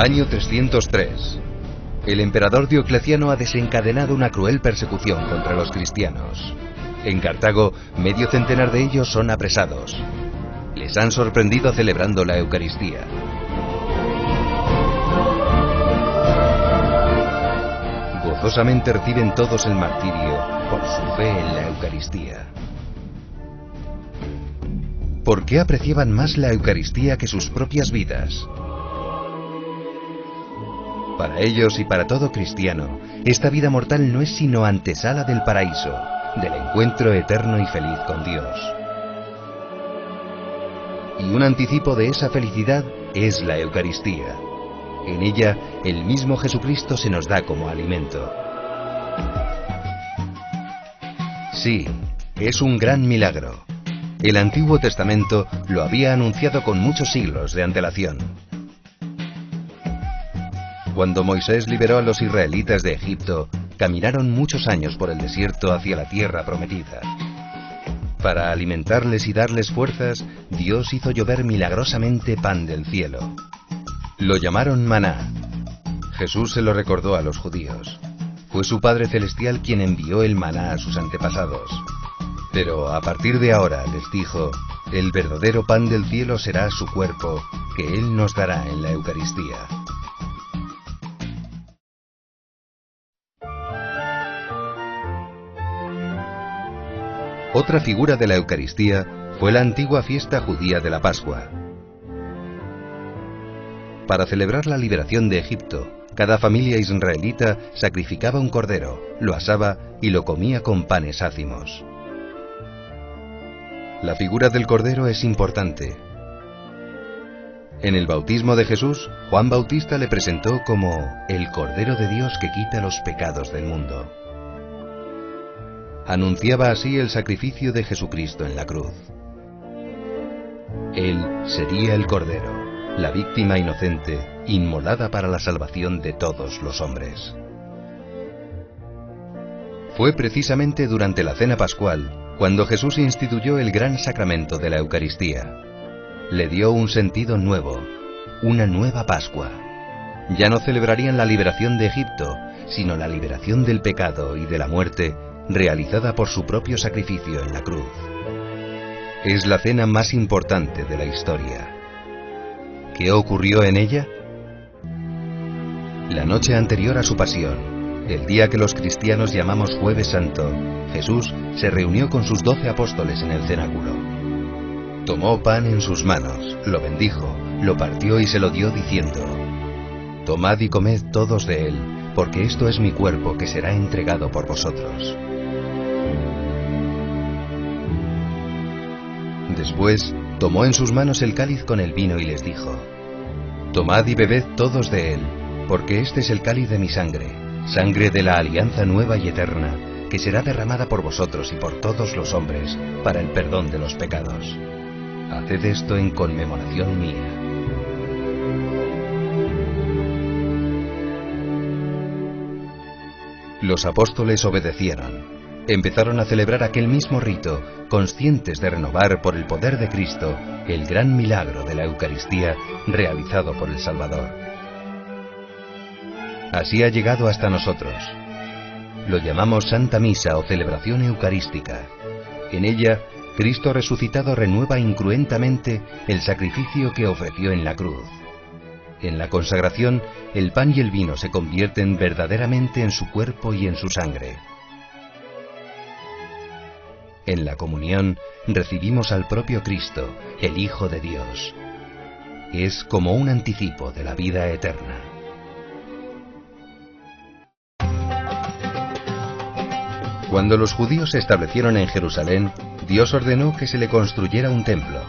Año 303. El emperador Diocleciano ha desencadenado una cruel persecución contra los cristianos. En Cartago, medio centenar de ellos son apresados. Les han sorprendido celebrando la Eucaristía. Gozosamente reciben todos el martirio por su fe en la Eucaristía. ¿Por qué apreciaban más la Eucaristía que sus propias vidas? Para ellos y para todo cristiano, esta vida mortal no es sino antesala del paraíso, del encuentro eterno y feliz con Dios. Y un anticipo de esa felicidad es la Eucaristía. En ella, el mismo Jesucristo se nos da como alimento. Sí, es un gran milagro. El Antiguo Testamento lo había anunciado con muchos siglos de antelación. Cuando Moisés liberó a los israelitas de Egipto, caminaron muchos años por el desierto hacia la tierra prometida. Para alimentarles y darles fuerzas, Dios hizo llover milagrosamente pan del cielo. Lo llamaron maná. Jesús se lo recordó a los judíos. Fue su Padre Celestial quien envió el maná a sus antepasados. Pero a partir de ahora, les dijo, el verdadero pan del cielo será su cuerpo, que Él nos dará en la Eucaristía. Otra figura de la Eucaristía fue la antigua fiesta judía de la Pascua. Para celebrar la liberación de Egipto, cada familia israelita sacrificaba un cordero, lo asaba y lo comía con panes ácimos. La figura del cordero es importante. En el bautismo de Jesús, Juan Bautista le presentó como el Cordero de Dios que quita los pecados del mundo. Anunciaba así el sacrificio de Jesucristo en la cruz. Él sería el Cordero, la víctima inocente, inmolada para la salvación de todos los hombres. Fue precisamente durante la cena pascual cuando Jesús instituyó el gran sacramento de la Eucaristía. Le dio un sentido nuevo, una nueva Pascua. Ya no celebrarían la liberación de Egipto, sino la liberación del pecado y de la muerte, realizada por su propio sacrificio en la cruz. Es la cena más importante de la historia. ¿Qué ocurrió en ella? La noche anterior a su pasión, el día que los cristianos llamamos Jueves Santo, Jesús se reunió con sus 12 apóstoles en el cenáculo. Tomó pan en sus manos, lo bendijo, lo partió y se lo dio diciendo: Tomad y comed todos de él, porque esto es mi cuerpo que será entregado por vosotros. Después, tomó en sus manos el cáliz con el vino y les dijo: Tomad y bebed todos de él, porque este es el cáliz de mi sangre, sangre de la alianza nueva y eterna, que será derramada por vosotros y por todos los hombres, para el perdón de los pecados. Haced esto en conmemoración mía. Los apóstoles obedecieron. Empezaron a celebrar aquel mismo rito, conscientes de renovar por el poder de Cristo el gran milagro de la Eucaristía realizado por el Salvador. Así ha llegado hasta nosotros. Lo llamamos Santa Misa o celebración eucarística. En ella, Cristo resucitado renueva incruentamente el sacrificio que ofreció en la cruz. En la consagración, el pan y el vino se convierten verdaderamente en su cuerpo y en su sangre. En la comunión, recibimos al propio Cristo, el Hijo de Dios. Es como un anticipo de la vida eterna. Cuando los judíos se establecieron en Jerusalén, Dios ordenó que se le construyera un templo.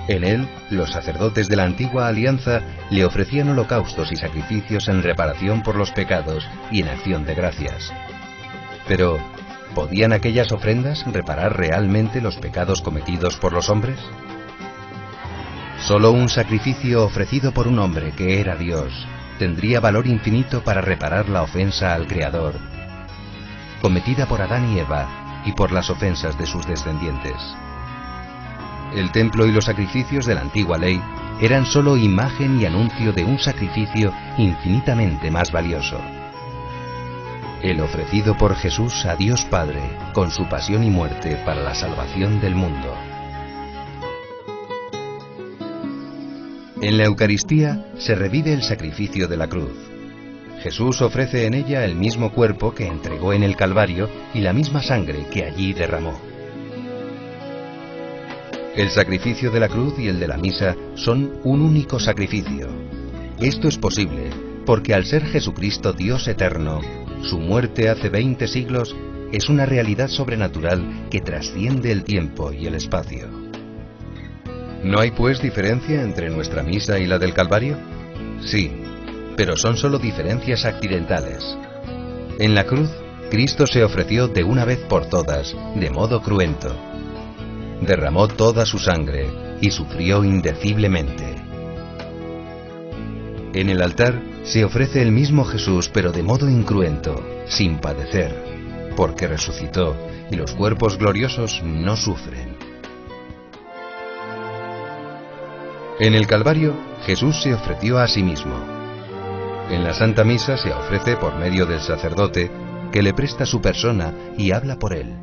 En él, los sacerdotes de la antigua alianza le ofrecían holocaustos y sacrificios en reparación por los pecados y en acción de gracias. Pero, ¿podían aquellas ofrendas reparar realmente los pecados cometidos por los hombres? Solo un sacrificio ofrecido por un hombre que era Dios tendría valor infinito para reparar la ofensa al Creador, cometida por Adán y Eva y por las ofensas de sus descendientes. El templo y los sacrificios de la antigua ley eran solo imagen y anuncio de un sacrificio infinitamente más valioso. El ofrecido por Jesús a Dios Padre con su pasión y muerte para la salvación del mundo. En la Eucaristía se revive el sacrificio de la cruz. Jesús ofrece en ella el mismo cuerpo que entregó en el Calvario y la misma sangre que allí derramó. El sacrificio de la cruz y el de la misa son un único sacrificio. Esto es posible porque al ser Jesucristo Dios eterno, su muerte hace 20 siglos es una realidad sobrenatural que trasciende el tiempo y el espacio. ¿No hay pues diferencia entre nuestra misa y la del Calvario? Sí, pero son solo diferencias accidentales. En la cruz, Cristo se ofreció de una vez por todas, de modo cruento. Derramó toda su sangre y sufrió indeciblemente. En el altar se ofrece el mismo Jesús, pero de modo incruento, sin padecer, porque resucitó y los cuerpos gloriosos no sufren. En el Calvario, Jesús se ofreció a sí mismo. En la Santa Misa se ofrece por medio del sacerdote, que le presta su persona y habla por él.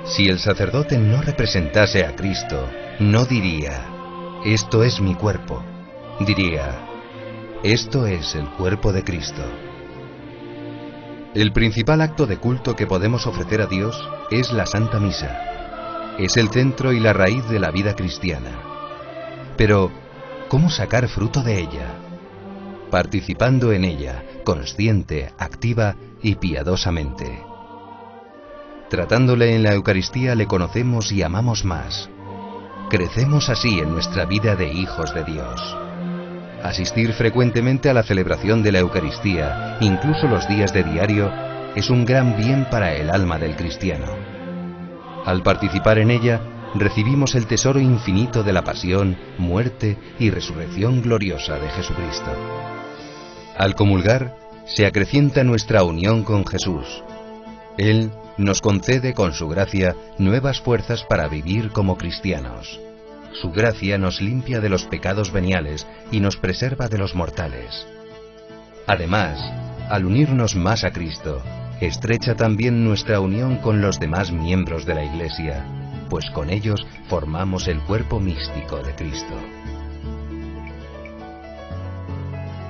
Si el sacerdote no representase a Cristo, no diría, esto es mi cuerpo, diría, esto es el cuerpo de Cristo. El principal acto de culto que podemos ofrecer a Dios es la Santa Misa. Es el centro y la raíz de la vida cristiana. Pero, ¿cómo sacar fruto de ella? Participando en ella, consciente, activa y piadosamente. Tratándole en la Eucaristía le conocemos y amamos más. Crecemos así en nuestra vida de hijos de Dios. Asistir frecuentemente a la celebración de la Eucaristía, incluso los días de diario, es un gran bien para el alma del cristiano. Al participar en ella, recibimos el tesoro infinito de la pasión, muerte y resurrección gloriosa de Jesucristo. Al comulgar, se acrecienta nuestra unión con Jesús. Él nos concede con su gracia nuevas fuerzas para vivir como cristianos. Su gracia nos limpia de los pecados veniales y nos preserva de los mortales. Además, al unirnos más a Cristo, estrecha también nuestra unión con los demás miembros de la Iglesia, pues con ellos formamos el cuerpo místico de Cristo.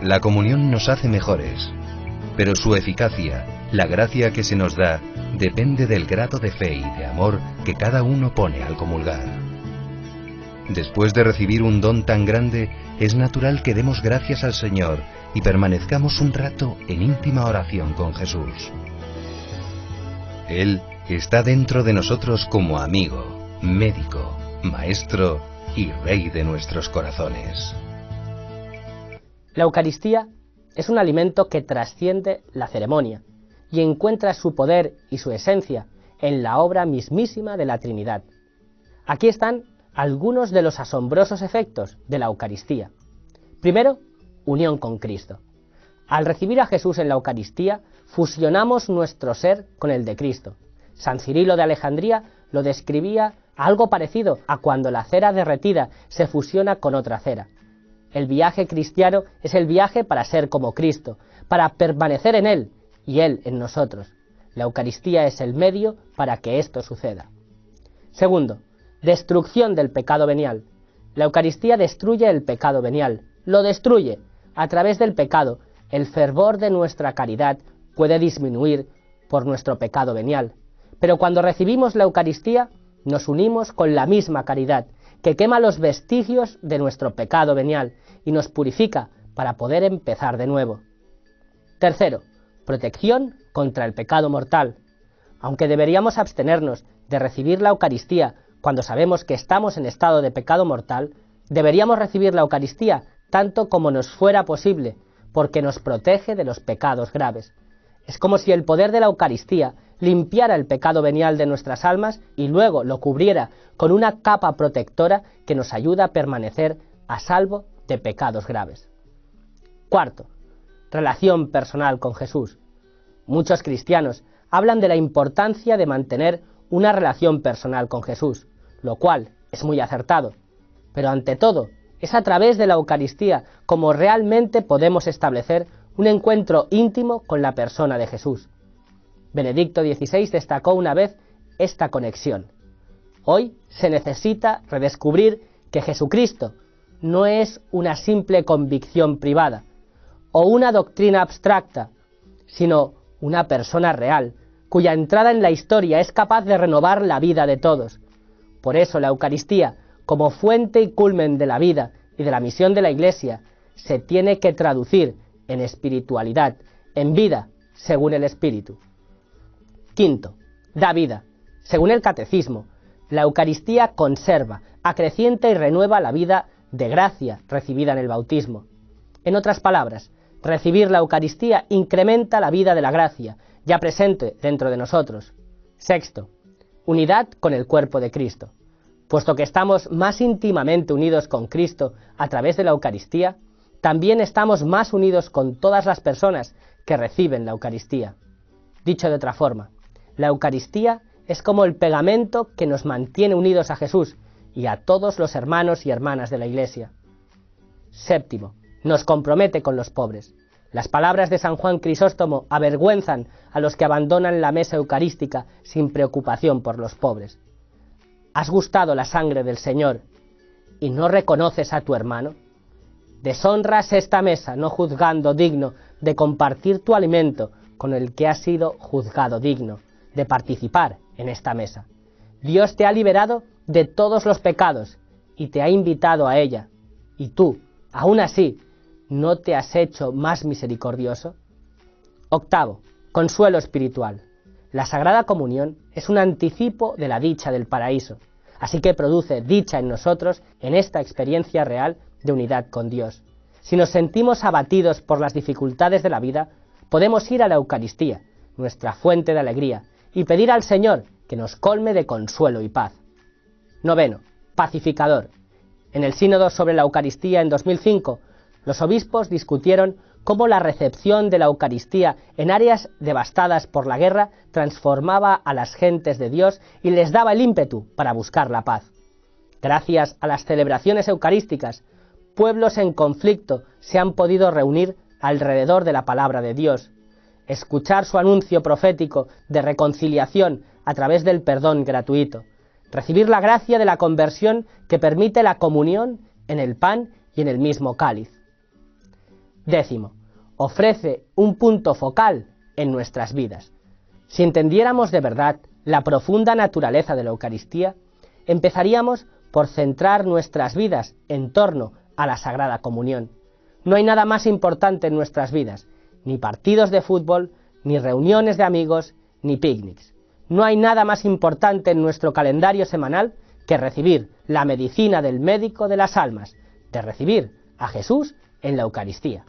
La comunión nos hace mejores, pero su eficacia, la gracia que se nos da, depende del grado de fe y de amor que cada uno pone al comulgar. Después de recibir un don tan grande, es natural que demos gracias al Señor y permanezcamos un rato en íntima oración con Jesús. Él está dentro de nosotros como amigo, médico, maestro y rey de nuestros corazones. La Eucaristía es un alimento que trasciende la ceremonia y encuentra su poder y su esencia en la obra mismísima de la Trinidad. Aquí están algunos de los asombrosos efectos de la Eucaristía. Primero, unión con Cristo. Al recibir a Jesús en la Eucaristía, fusionamos nuestro ser con el de Cristo. San Cirilo de Alejandría lo describía algo parecido a cuando la cera derretida se fusiona con otra cera. El viaje cristiano es el viaje para ser como Cristo, para permanecer en Él y Él en nosotros. La Eucaristía es el medio para que esto suceda. Segundo, destrucción del pecado venial. La Eucaristía destruye el pecado venial, lo destruye. A través del pecado, el fervor de nuestra caridad puede disminuir por nuestro pecado venial. Pero cuando recibimos la Eucaristía, nos unimos con la misma caridad, que quema los vestigios de nuestro pecado venial y nos purifica para poder empezar de nuevo. Tercero, protección contra el pecado mortal. Aunque deberíamos abstenernos de recibir la Eucaristía cuando sabemos que estamos en estado de pecado mortal, deberíamos recibir la Eucaristía tanto como nos fuera posible, porque nos protege de los pecados graves. Es como si el poder de la Eucaristía limpiara el pecado venial de nuestras almas y luego lo cubriera con una capa protectora que nos ayuda a permanecer a salvo de pecados graves. Cuarto, relación personal con Jesús. Muchos cristianos hablan de la importancia de mantener una relación personal con Jesús, lo cual es muy acertado, pero ante todo Es a través de la Eucaristía como realmente podemos establecer un encuentro íntimo con la persona de Jesús. Benedicto XVI destacó una vez esta conexión. Hoy se necesita redescubrir que Jesucristo no es una simple convicción privada o una doctrina abstracta, sino una persona real, cuya entrada en la historia es capaz de renovar la vida de todos. Por eso la Eucaristía, como fuente y culmen de la vida y de la misión de la Iglesia, se tiene que traducir en espiritualidad, en vida, según el Espíritu. Quinto, da vida. Según el Catecismo, la Eucaristía conserva, acrecienta y renueva la vida de gracia recibida en el bautismo. En otras palabras, recibir la Eucaristía incrementa la vida de la gracia, ya presente dentro de nosotros. Sexto, unidad con el cuerpo de Cristo. Puesto que estamos más íntimamente unidos con Cristo a través de la Eucaristía, también estamos más unidos con todas las personas que reciben la Eucaristía. Dicho de otra forma, la Eucaristía es como el pegamento que nos mantiene unidos a Jesús y a todos los hermanos y hermanas de la Iglesia. Séptimo, nos compromete con los pobres. Las palabras de San Juan Crisóstomo avergüenzan a los que abandonan la mesa eucarística sin preocupación por los pobres. ¿Has gustado la sangre del Señor y no reconoces a tu hermano? Deshonras esta mesa no juzgando digno de compartir tu alimento con el que has sido juzgado digno de participar en esta mesa. Dios te ha liberado de todos los pecados y te ha invitado a ella. Y tú, aún así, ¿no te has hecho más misericordioso? Octavo, consuelo espiritual. La Sagrada Comunión es un anticipo de la dicha del paraíso, así que produce dicha en nosotros en esta experiencia real de unidad con Dios. Si nos sentimos abatidos por las dificultades de la vida, podemos ir a la Eucaristía, nuestra fuente de alegría, y pedir al Señor que nos colme de consuelo y paz. Noveno, pacificador. En el Sínodo sobre la Eucaristía en 2005, los obispos discutieron cómo la recepción de la Eucaristía en áreas devastadas por la guerra transformaba a las gentes de Dios y les daba el ímpetu para buscar la paz. Gracias a las celebraciones eucarísticas, pueblos en conflicto se han podido reunir alrededor de la palabra de Dios, escuchar su anuncio profético de reconciliación a través del perdón gratuito, recibir la gracia de la conversión que permite la comunión en el pan y en el mismo cáliz. Décimo, ofrece un punto focal en nuestras vidas. Si entendiéramos de verdad la profunda naturaleza de la Eucaristía, empezaríamos por centrar nuestras vidas en torno a la Sagrada Comunión. No hay nada más importante en nuestras vidas, ni partidos de fútbol, ni reuniones de amigos, ni picnics. No hay nada más importante en nuestro calendario semanal que recibir la medicina del médico de las almas, de recibir a Jesús en la Eucaristía.